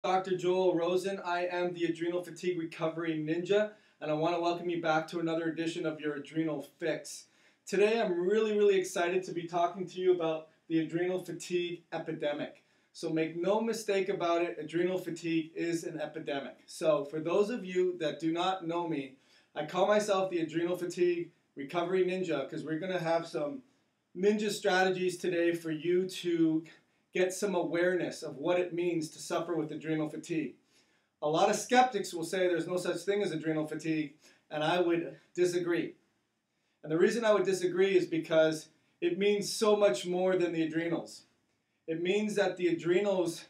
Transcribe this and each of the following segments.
Dr. Joel Rosen. I am the Adrenal Fatigue Recovery Ninja, and I want to welcome you back to another edition of your Adrenal Fix. Today, I'm really excited to be talking to you about the adrenal fatigue epidemic. So make no mistake about it, adrenal fatigue is an epidemic. So for those of you that do not know me, I call myself the Adrenal Fatigue Recovery Ninja because we're going to have some ninja strategies today for you to get some awareness of what it means to suffer with adrenal fatigue. A lot of skeptics will say there's no such thing as adrenal fatigue, and I would disagree. And the reason I would disagree is because it means so much more than the adrenals. It means that the adrenals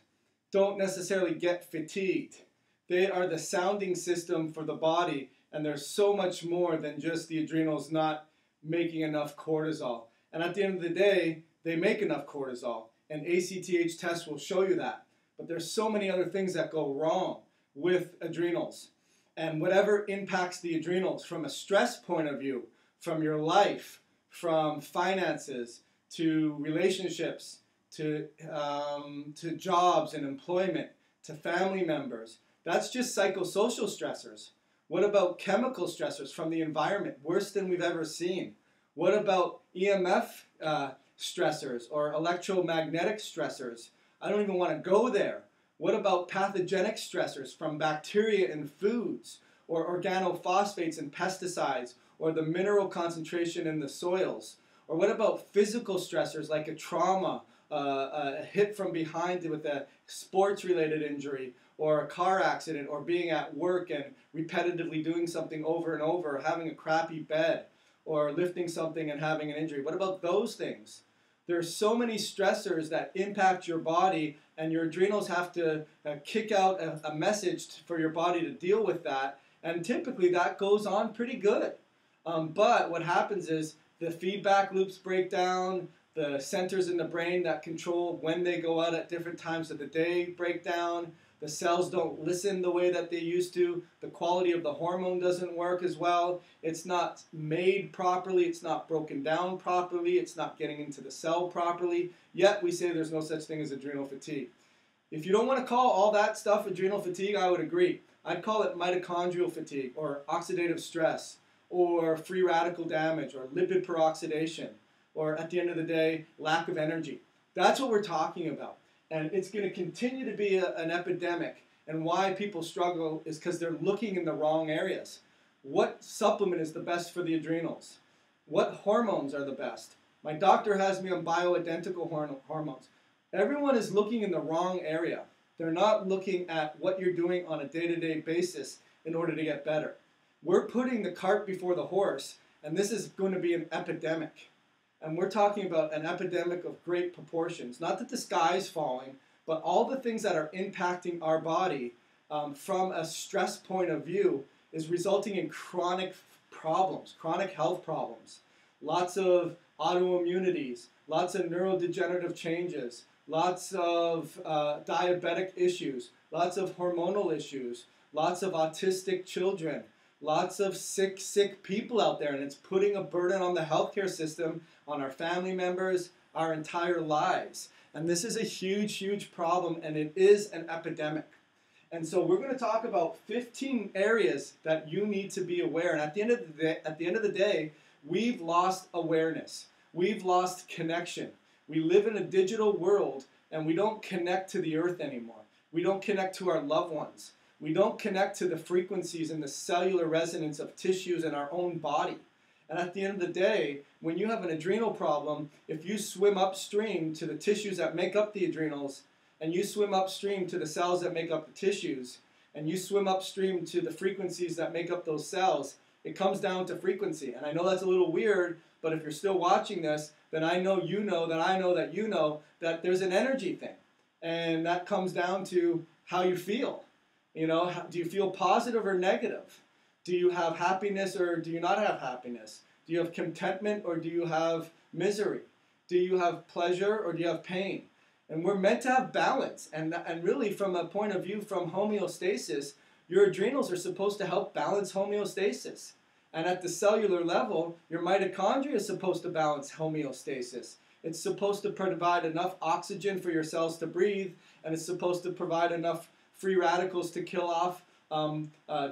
don't necessarily get fatigued. They are the sounding system for the body, and there's so much more than just the adrenals not making enough cortisol. And at the end of the day, they make enough cortisol. And ACTH tests will show you that. But there's so many other things that go wrong with adrenals. And whatever impacts the adrenals from a stress point of view, from your life, from finances, to relationships, to jobs and employment, to family members, that's just psychosocial stressors. What about chemical stressors from the environment? Worse than we've ever seen. What about EMF stressors or electromagnetic stressors? I don't even want to go there. What about pathogenic stressors from bacteria in foods or organophosphates and pesticides or the mineral concentration in the soils? Or what about physical stressors like a trauma, a hit from behind with a sports-related injury or a car accident or being at work and repetitively doing something over and over, or having a crappy bed, or lifting something and having an injury? What about those things? There are so many stressors that impact your body, and your adrenals have to kick out a message for your body to deal with that, and typically that goes on pretty good. But what happens is the feedback loops break down, the centers in the brain that control when they go out at different times of the day break down, the cells don't listen the way that they used to. The quality of the hormone doesn't work as well. It's not made properly. It's not broken down properly. It's not getting into the cell properly. Yet we say there's no such thing as adrenal fatigue. If you don't want to call all that stuff adrenal fatigue, I would agree. I'd call it mitochondrial fatigue or oxidative stress or free radical damage or lipid peroxidation or, at the end of the day, lack of energy. That's what we're talking about. And it's going to continue to be an epidemic. And why people struggle is because they're looking in the wrong areas. What supplement is the best for the adrenals? What hormones are the best? My doctor has me on bioidentical hormones. Everyone is looking in the wrong area. They're not looking at what you're doing on a day-to-day basis in order to get better. We're putting the cart before the horse, and this is going to be an epidemic. And we're talking about an epidemic of great proportions. Not that the sky is falling, but all the things that are impacting our body from a stress point of view is resulting in chronic problems, chronic health problems. Lots of autoimmunities, lots of neurodegenerative changes, lots of diabetic issues, lots of hormonal issues, lots of autistic children, lots of sick people out there, and it's putting a burden on the healthcare system, on our family members, our entire lives. And this is a huge problem, and it is an epidemic. And so we're going to talk about 15 areas that you need to be aware. And at the end of the day, we've lost awareness. We've lost connection. We live in a digital world, and we don't connect to the earth anymore. We don't connect to our loved ones. We don't connect to the frequencies and the cellular resonance of tissues in our own body. And at the end of the day, when you have an adrenal problem, if you swim upstream to the tissues that make up the adrenals, and you swim upstream to the cells that make up the tissues, and you swim upstream to the frequencies that make up those cells, it comes down to frequency. And I know that's a little weird, but if you're still watching this, then I know you know that I know that you know that there's an energy thing. And that comes down to how you feel. You know, do you feel positive or negative? Do you have happiness or do you not have happiness? Do you have contentment or do you have misery? Do you have pleasure or do you have pain? And we're meant to have balance. And really, from a point of view from homeostasis, your adrenals are supposed to help balance homeostasis. And at the cellular level, your mitochondria is supposed to balance homeostasis. It's supposed to provide enough oxygen for your cells to breathe, and it's supposed to provide enough free radicals to kill off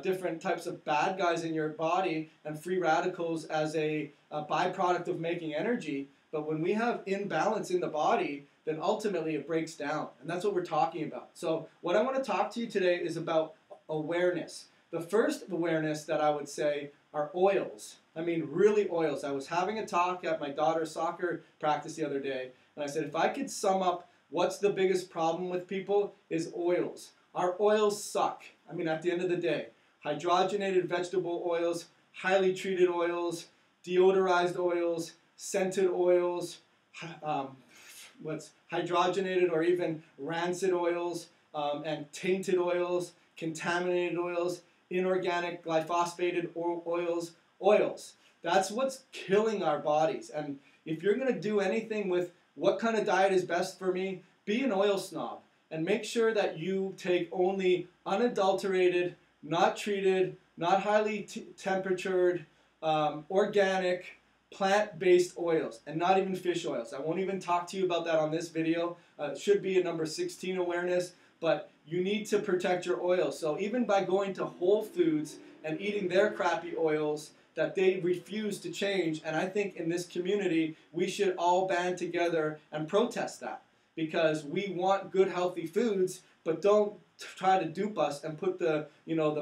different types of bad guys in your body, and free radicals as a byproduct of making energy. But when we have imbalance in the body, then ultimately it breaks down. And that's what we're talking about. So what I want to talk to you today is about awareness. The first awareness that I would say are oils. I mean, really oils. I was having a talk at my daughter's soccer practice the other day, and I said, if I could sum up what's the biggest problem with people is oils. Our oils suck. I mean, at the end of the day, hydrogenated vegetable oils, highly treated oils, deodorized oils, scented oils, what's hydrogenated or even rancid oils, and tainted oils, contaminated oils, inorganic glyphosated oils. That's what's killing our bodies. And if you're going to do anything with what kind of diet is best for me, be an oil snob and make sure that you take only unadulterated, not treated, not highly temperatured, organic, plant-based oils, and not even fish oils. I won't even talk to you about that on this video. It should be a number 16 awareness, but you need to protect your oils. So even by going to Whole Foods and eating their crappy oils that they refuse to change, and I think in this community we should all band together and protest that, because we want good healthy foods, but don't try to dupe us and put the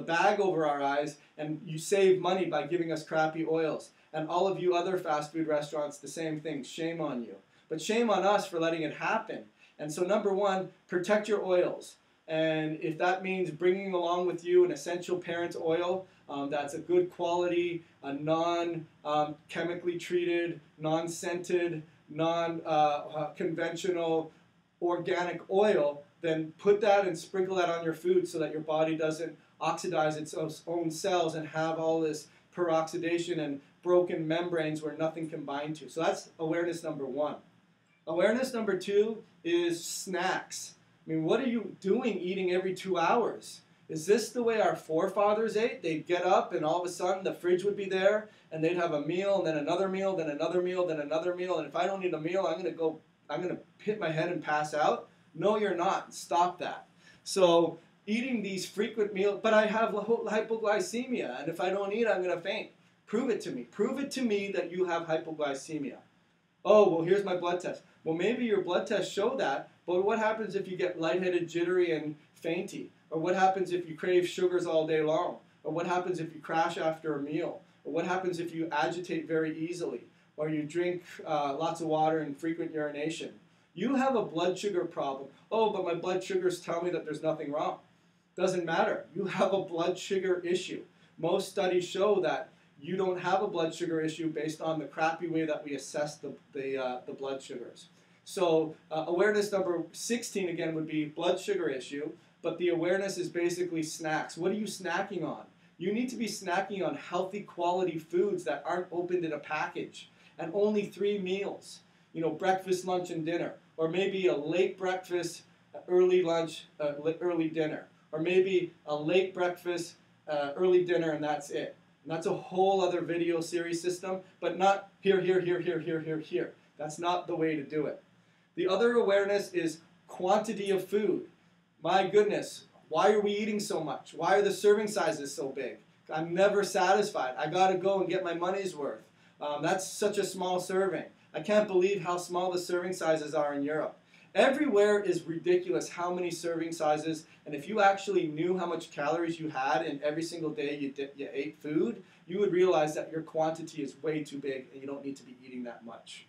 bag over our eyes, and you save money by giving us crappy oils. And all of you other fast food restaurants, the same thing. Shame on you. But shame on us for letting it happen. And so number one, protect your oils. And if that means bringing along with you an essential parent oil that's a good quality, a non-chemically treated, non-scented, non-conventional organic oil, then put that and sprinkle that on your food so that your body doesn't oxidize its own cells and have all this peroxidation and broken membranes where nothing can bind to. So that's awareness number one. Awareness number two is snacks. I mean, what are you doing eating every 2 hours? Is this the way our forefathers ate? They'd get up and all of a sudden the fridge would be there and they'd have a meal and then another meal, then another meal, then another meal. And if I don't eat a meal, I'm going to hit my head and pass out. No, you're not. Stop that. So eating these frequent meals, but I have hypoglycemia, and if I don't eat, I'm going to faint. Prove it to me. Prove it to me that you have hypoglycemia. Oh, well, here's my blood test. Well, maybe your blood tests show that, but what happens if you get lightheaded, jittery, and fainty? Or what happens if you crave sugars all day long? Or what happens if you crash after a meal? Or what happens if you agitate very easily? Or you drink lots of water and frequent urination? You have a blood sugar problem. Oh, but my blood sugars tell me that there's nothing wrong. Doesn't matter. You have a blood sugar issue. Most studies show that you don't have a blood sugar issue based on the crappy way that we assess the blood sugars. So awareness number 16 again would be blood sugar issue, but the awareness is basically snacks. What are you snacking on? You need to be snacking on healthy quality foods that aren't opened in a package, and only 3 meals. You know, breakfast, lunch, and dinner. Or maybe a late breakfast, early lunch, early dinner. Or maybe a late breakfast, early dinner, and that's it. And that's a whole other video series system, but not here, here, here, here, here, here, here. That's not the way to do it. The other awareness is quantity of food. My goodness, why are we eating so much? Why are the serving sizes so big? I'm never satisfied. I gotta go and get my money's worth. That's such a small serving. I can't believe how small the serving sizes are in Europe. Everywhere is ridiculous how many serving sizes, and if you actually knew how much calories you had in every single day you ate food, you would realize that your quantity is way too big and you don't need to be eating that much.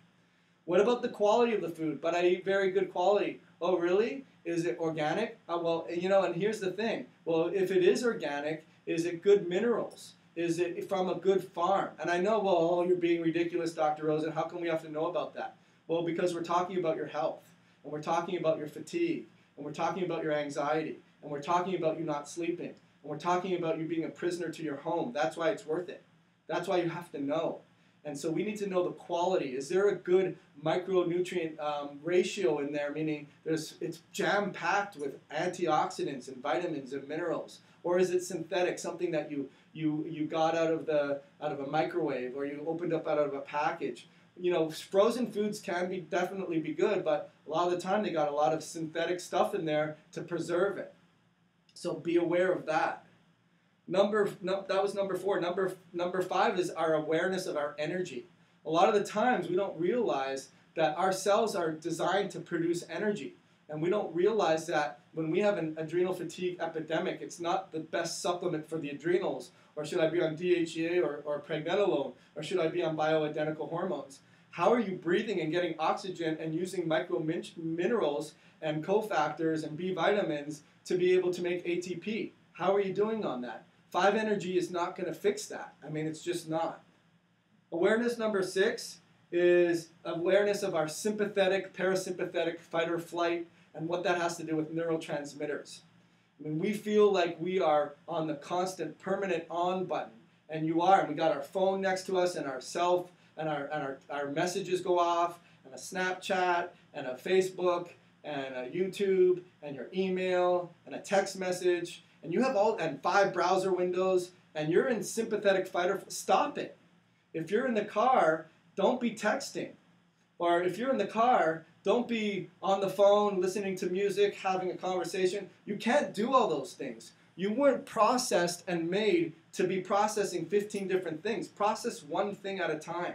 What about the quality of the food? But I eat very good quality. Oh, really? Is it organic? Well, you know, and here's the thing. Well, if it is organic, is it good minerals? Is it from a good farm? And I know, well, oh, you're being ridiculous, Dr. Rosen. How come we have to know about that? Well, because we're talking about your health, and we're talking about your fatigue, and we're talking about your anxiety, and we're talking about you not sleeping, and we're talking about you being a prisoner to your home. That's why it's worth it. That's why you have to know. And so we need to know the quality. Is there a good micronutrient ratio in there, meaning it's jam-packed with antioxidants and vitamins and minerals? Or is it synthetic, something that you got out of a microwave, or you opened up out of a package? You know, frozen foods can definitely be good, but a lot of the time they got a lot of synthetic stuff in there to preserve it. So be aware of that. That was number 4. Number 5 is our awareness of our energy. A lot of the times we don't realize that our cells are designed to produce energy. And we don't realize that when we have an adrenal fatigue epidemic, it's not the best supplement for the adrenals. Or should I be on DHEA or pregnenolone? Or should I be on bioidentical hormones? How are you breathing and getting oxygen and using micro minerals and cofactors and B vitamins to be able to make ATP? How are you doing on that? 5-energy is not going to fix that. I mean, it's just not. Awareness number 6 is awareness of our sympathetic, parasympathetic, fight or flight, and what that has to do with neurotransmitters. I mean, we feel like we are on the constant, permanent on button, and you are. And we got our phone next to us, and our our messages go off, and a Snapchat, and a Facebook, and a YouTube, and your email, and a text message, and you have and 5 browser windows, and you're in sympathetic fight or flight. Stop it. If you're in the car, don't be texting. Or if you're in the car, don't be on the phone, listening to music, having a conversation. You can't do all those things. You weren't processed and made to be processing 15 different things. Process one thing at a time.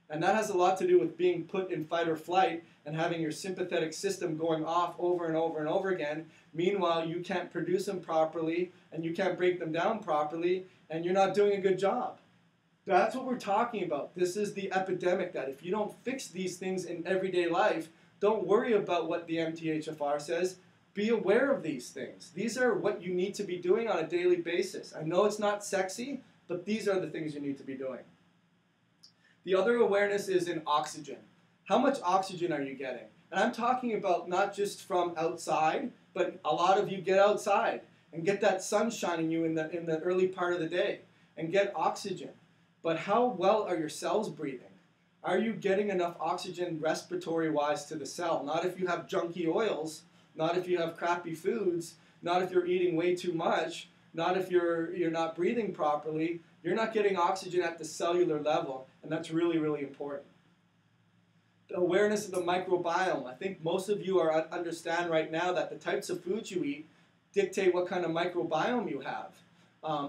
And that has a lot to do with being put in fight or flight and having your sympathetic system going off over and over and over again. Meanwhile, you can't produce them properly, and you can't break them down properly, and you're not doing a good job. That's what we're talking about. This is the epidemic, that if you don't fix these things in everyday life, don't worry about what the MTHFR says. Be aware of these things. These are what you need to be doing on a daily basis. I know it's not sexy, but these are the things you need to be doing. The other awareness is in oxygen. How much oxygen are you getting? And I'm talking about not just from outside, but a lot of you get outside and get that sun shining you in the early part of the day and get oxygen. But how well are your cells breathing? Are you getting enough oxygen respiratory-wise to the cell? Not if you have junky oils, not if you have crappy foods, not if you're eating way too much, not if you're not breathing properly. You're not getting oxygen at the cellular level, and that's really, really important. The awareness of the microbiome. I think most of you understand right now that the types of foods you eat dictate what kind of microbiome you have.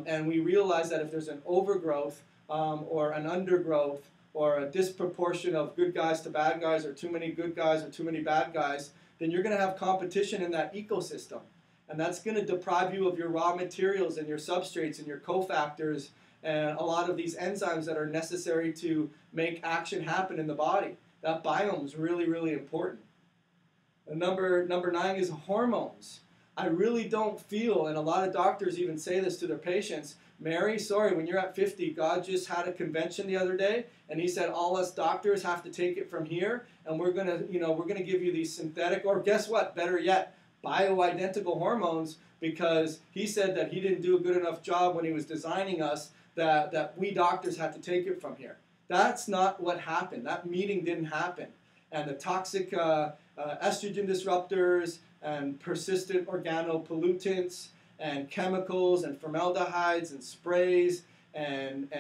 And we realize that if there's an overgrowth or an undergrowth or a disproportion of good guys to bad guys, or too many good guys or too many bad guys, then you're going to have competition in that ecosystem. And that's going to deprive you of your raw materials and your substrates and your cofactors and a lot of these enzymes that are necessary to make action happen in the body. That biome is really, really important. And number 9 is hormones. I really don't feel, and a lot of doctors even say this to their patients, Mary, sorry, when you're at 50, God just had a convention the other day, and he said all us doctors have to take it from here, and we're gonna give you these synthetic, or guess what, better yet, bioidentical hormones, because he said that he didn't do a good enough job when he was designing us, that we doctors had to take it from here. That's not what happened. That meeting didn't happen. And the toxic estrogen disruptors and persistent organopollutants and chemicals and formaldehydes and sprays and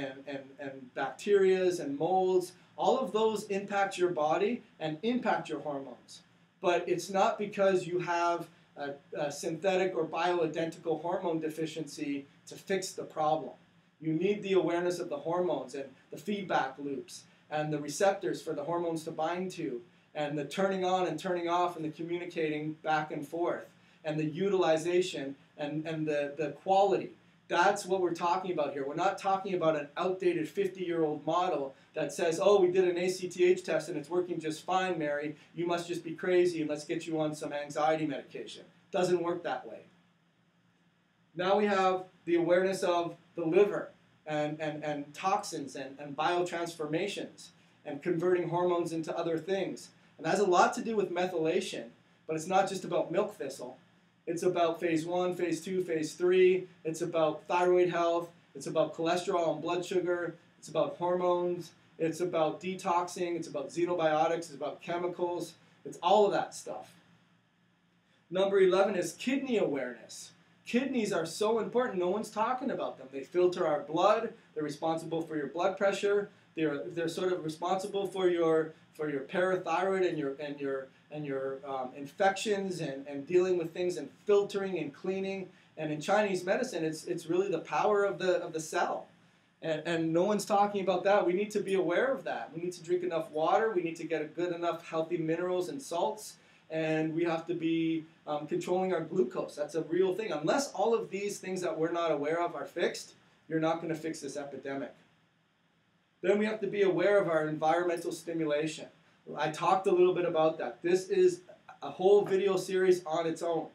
bacterias and molds, all of those impact your body and impact your hormones. But it's not because you have a synthetic or bioidentical hormone deficiency to fix the problem. You need the awareness of the hormones and the feedback loops and the receptors for the hormones to bind to, and the turning on and turning off and the communicating back and forth, and the utilization and the quality. That's what we're talking about here. We're not talking about an outdated 50-year-old model that says, oh, we did an ACTH test and it's working just fine, Mary. You must just be crazy and let's get you on some anxiety medication. Doesn't work that way. Now we have the awareness of the liver and toxins and biotransformations and converting hormones into other things. And that has a lot to do with methylation, but it's not just about milk thistle. It's about phase 1, phase 2, phase 3. It's about thyroid health. It's about cholesterol and blood sugar. It's about hormones. It's about detoxing. It's about xenobiotics. It's about chemicals. It's all of that stuff. Number 11 is kidney awareness. Kidneys are so important. No one's talking about them. They filter our blood. They're responsible for your blood pressure. They're sort of responsible for your parathyroid and your infections and dealing with things and filtering and cleaning. And in Chinese medicine, it's really the power of the cell. And no one's talking about that. We need to be aware of that. We need to drink enough water. We need to get a good enough healthy minerals and salts. And we have to be controlling our glucose. That's a real thing. Unless all of these things that we're not aware of are fixed, you're not going to fix this epidemic. Then we have to be aware of our environmental stimulation. I talked a little bit about that. This is a whole video series on its own.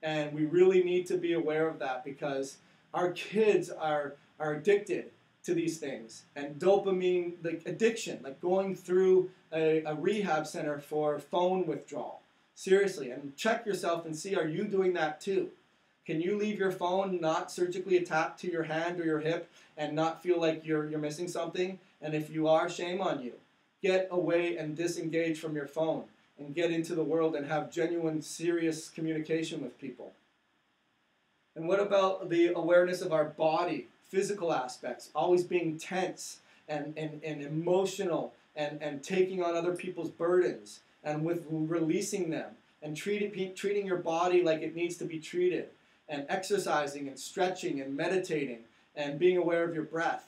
And we really need to be aware of that because our kids are addicted to these things. And dopamine, like addiction, like going through a rehab center for phone withdrawal. Seriously, and check yourself and see, are you doing that too? Can you leave your phone not surgically attached to your hand or your hip and not feel like you're missing something? And if you are, shame on you. Get away and disengage from your phone and get into the world and have genuine, serious communication with people. And what about the awareness of our body, physical aspects, always being tense and emotional and taking on other people's burdens and with releasing them and treating your body like it needs to be treated and exercising and stretching and meditating and being aware of your breath.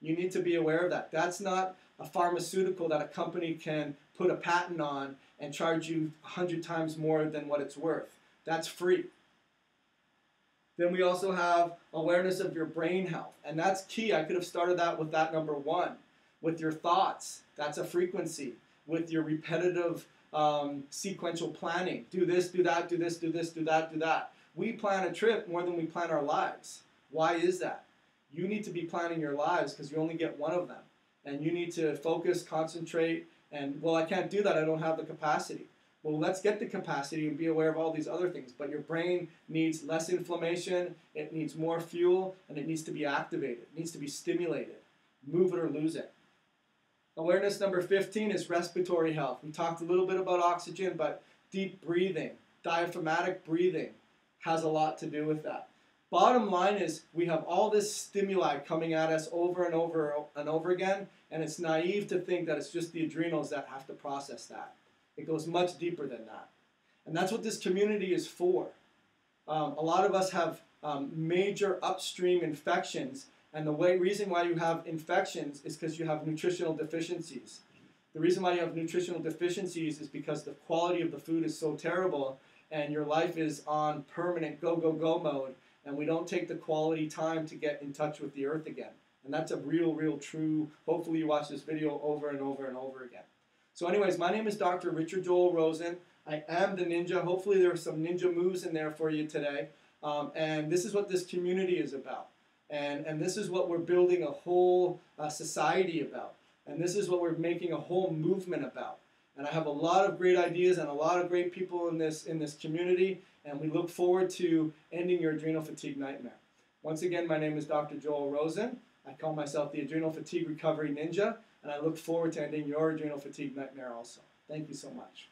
You need to be aware of that. That's not a pharmaceutical that a company can put a patent on and charge you 100 times more than what it's worth. That's free. Then we also have awareness of your brain health. And that's key. I could have started that with that number one. With your thoughts, that's a frequency. With your repetitive sequential planning. Do this, do that, do this, do this, do that, do that. We plan a trip more than we plan our lives. Why is that? You need to be planning your lives because you only get one of them. And you need to focus, concentrate, and, well, I can't do that. I don't have the capacity. Well, let's get the capacity and be aware of all these other things. But your brain needs less inflammation, it needs more fuel, and it needs to be activated. It needs to be stimulated. Move it or lose it. Awareness number 15 is respiratory health. We talked a little bit about oxygen, but deep breathing, diaphragmatic breathing has a lot to do with that. Bottom line is we have all this stimuli coming at us over and over and over again, and it's naive to think that it's just the adrenals that have to process that. It goes much deeper than that. And that's what this community is for. A lot of us have major upstream infections, and the reason why you have infections is because you have nutritional deficiencies. The reason why you have nutritional deficiencies is because the quality of the food is so terrible, and your life is on permanent go, go, go mode, and we don't take the quality time to get in touch with the earth again. And that's a real true, hopefully you watch this video over and over and over again. So anyways, my name is Dr. Richard Joel Rosen. I am the ninja. Hopefully there are some ninja moves in there for you today. And this is what this community is about. And this is what we're building a whole society about. And this is what we're making a whole movement about. And I have a lot of great ideas and a lot of great people in this community. And we look forward to ending your adrenal fatigue nightmare. Once again, my name is Dr. Joel Rosen. I call myself the Adrenal Fatigue Recovery Ninja. And I look forward to ending your adrenal fatigue nightmare also. Thank you so much.